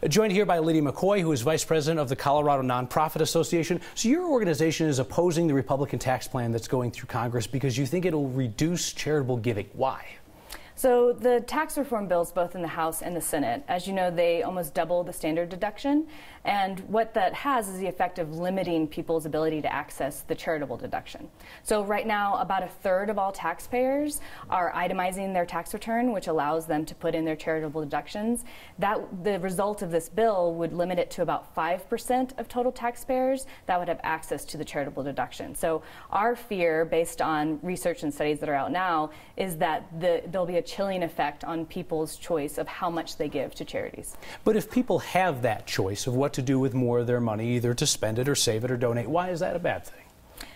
Joined here by Lydia McCoy, who is Vice President of the Colorado Nonprofit Association. So your organization is opposing the Republican tax plan that's going through Congress because you think it'll reduce charitable giving. Why? So the tax reform bills, both in the House and the Senate, as you know, they almost double the standard deduction. And what that has is the effect of limiting people's ability to access the charitable deduction. So right now, about a third of all taxpayers are itemizing their tax return, which allows them to put in their charitable deductions. The result of this bill would limit it to about 5% of total taxpayers that would have access to the charitable deduction. So our fear, based on research and studies that are out now, is that there'll be a chilling effect on people's choice of how much they give to charities. But if people have that choice of what to do with more of their money, either to spend it or save it or donate, why is that a bad thing?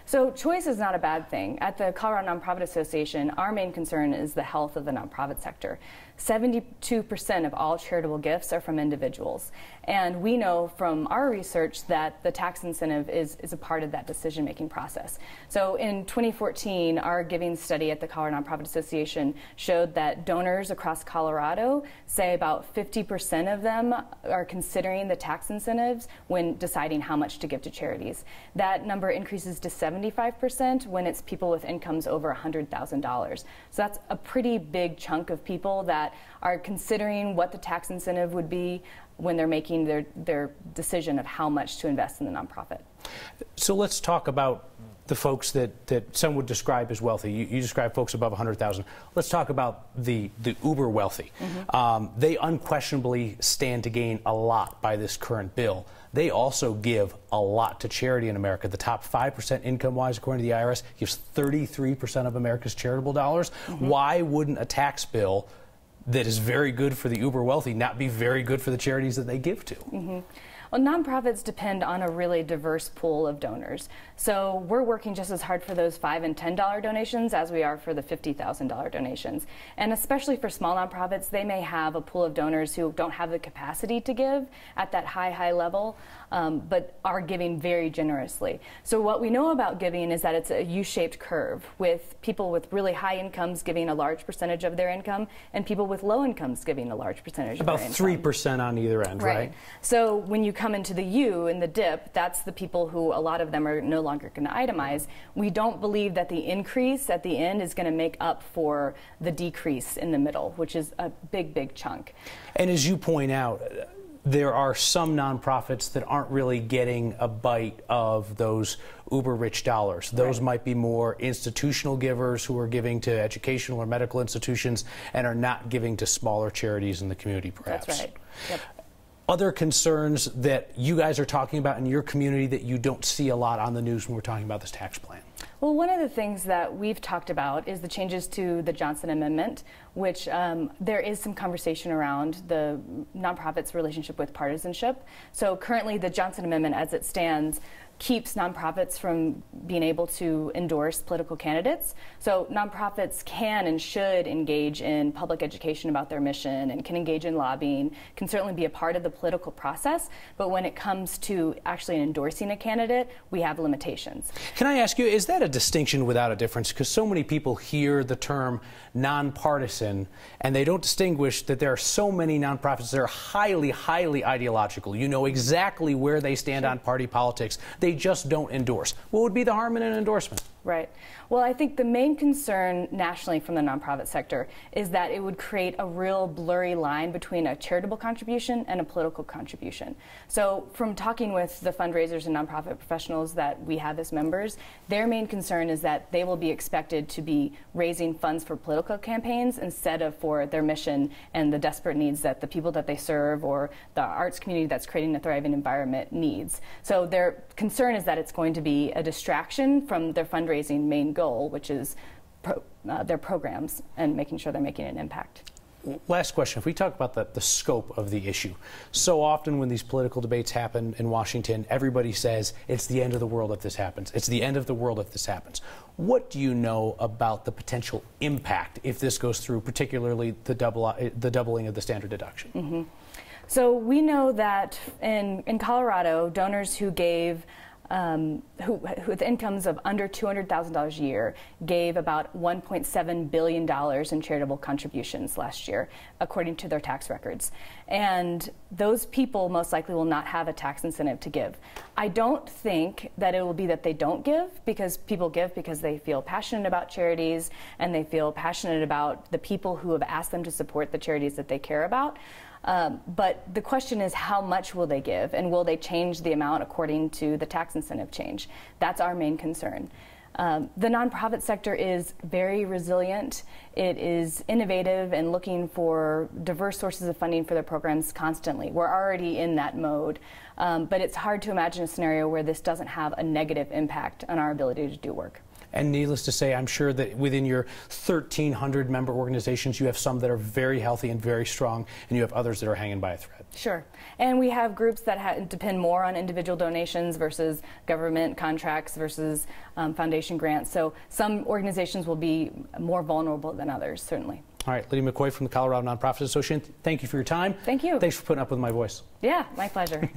So choice is not a bad thing. At the Colorado Nonprofit Association, our main concern is the health of the nonprofit sector. 72% of all charitable gifts are from individuals. And we know from our research that the tax incentive is a part of that decision-making process. So in 2014, our giving study at the Colorado Nonprofit Association showed that donors across Colorado say about 50% of them are considering the tax incentives when deciding how much to give to charities. That number increases to 75% when it's people with incomes over $100,000. So that's a pretty big chunk of people that are considering what the tax incentive would be when they're making their decision of how much to invest in the nonprofit. So let's talk about the folks that some would describe as wealthy. You describe folks above 100,000. Let's talk about the uber wealthy. Mm-hmm. They unquestionably stand to gain a lot by this current bill. They also give a lot to charity in America. The top 5% income-wise, according to the IRS, gives 33% of America's charitable dollars. Mm-hmm. Why wouldn't a tax bill that is very good for the uber wealthy not be very good for the charities that they give to? Mm-hmm. Well, nonprofits depend on a really diverse pool of donors. So we're working just as hard for those $5 and $10 donations as we are for the $50,000 donations. And especially for small nonprofits, they may have a pool of donors who don't have the capacity to give at that high level, but are giving very generously. So what we know about giving is that it's a U-shaped curve, with people with really high incomes giving a large percentage of their income and people with low incomes giving a large percentage of their income. About 3% on either end, right? So when you come into the U in the dip, that's the people who a lot of them are no longer going to itemize. We don't believe that the increase at the end is going to make up for the decrease in the middle, which is a big chunk. And as you point out, there are some nonprofits that aren't really getting a bite of those uber-rich dollars. Those might be more institutional givers who are giving to educational or medical institutions and are not giving to smaller charities in the community, perhaps. That's right. Yep. Other concerns that you guys are talking about in your community that you don't see a lot on the news when we're talking about this tax plan? Well, one of the things that we've talked about is the changes to the Johnson Amendment, which there is some conversation around the nonprofit's relationship with partisanship. So currently the Johnson Amendment, as it stands, keeps nonprofits from being able to endorse political candidates. So nonprofits can and should engage in public education about their mission and can engage in lobbying, can certainly be a part of the political process, but when it comes to actually endorsing a candidate, we have limitations. Can I ask you, is that a distinction without a difference? Because so many people hear the term nonpartisan and they don't distinguish that there are so many nonprofits that are highly ideological. You know exactly where they stand on party politics. They just don't endorse. What would be the harm in an endorsement? Right. Well, I think the main concern nationally from the nonprofit sector is that it would create a real blurry line between a charitable contribution and a political contribution. So from talking with the fundraisers and nonprofit professionals that we have as members, their main concern is that they will be expected to be raising funds for political campaigns instead of for their mission and the desperate needs that the people that they serve or the arts community that's creating a thriving environment needs. So their concern is that it's going to be a distraction from their fundraising main goal, which is their programs and making sure they're making an impact. Last question. If we talk about the scope of the issue, so often when these political debates happen in Washington, everybody says it's the end of the world if this happens. It's the end of the world if this happens. What do you know about the potential impact if this goes through, particularly the doubling of the standard deduction? Mm-hmm. So we know that in Colorado, donors who gave with incomes of under $200,000 a year gave about $1.7 billion in charitable contributions last year, according to their tax records. And those people most likely will not have a tax incentive to give. I don't think that it will be that they don't give, because people give because they feel passionate about charities and they feel passionate about the people who have asked them to support the charities that they care about. But the question is, how much will they give, and will they change the amount according to the tax incentive change? That's our main concern. The nonprofit sector is very resilient. It is innovative and looking for diverse sources of funding for their programs constantly. We're already in that mode, but it's hard to imagine a scenario where this doesn't have a negative impact on our ability to do work. And needless to say, I'm sure that within your 1,300 member organizations, you have some that are very healthy and very strong, and you have others that are hanging by a thread. Sure. And we have groups that depend more on individual donations versus government contracts versus foundation grants. So some organizations will be more vulnerable than others, certainly. All right, Lydia McCoy from the Colorado Nonprofit Association, thank you for your time. Thank you. Thanks for putting up with my voice. Yeah, my pleasure.